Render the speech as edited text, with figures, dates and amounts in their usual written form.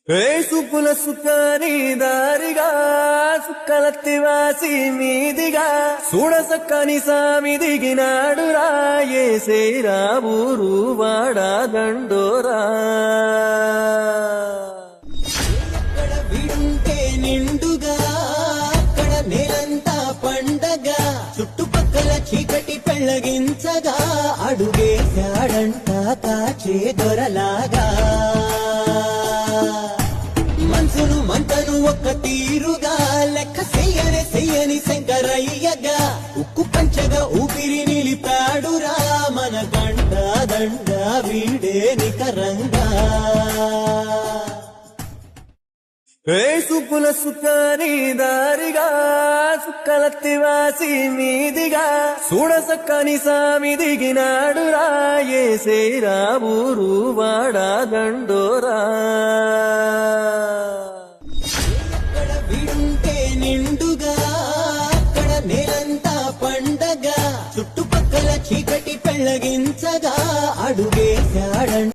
సుపుల సుఖాని దారిగా సుక్కలత్తివాసి మీదిగా చూడసక్కని సామి దిగినాడు రాయేసేరా ఊరు వాడా దండోరా వింటే నిండుగా అక్కడ నేలంతా పండగ చుట్టుపక్కల చీకటి పెళ్ళగించగా అడుగేశాడంట కాచే దొరలాగా మనసును మంటను ఒక్క తీరుగా లెక్క చెయ్యని శంకరయ్యగా ఉక్కు పంచగా ఊపిరి నిలిపాడురా మన గంట దండ వీడే నికరంగా సుపుల సుఖాని దారిగా సుక్కలత్తివాసి మీదిగా చూడసక్కని సామి దిగినాడు రాయేసేరా ఊరు వాడా దండోరా వింటే నిండుగా అక్కడ నేలంతా పండగ చుట్టుపక్కల చీకటి పెళ్ళగించగా అడుగేశాడంట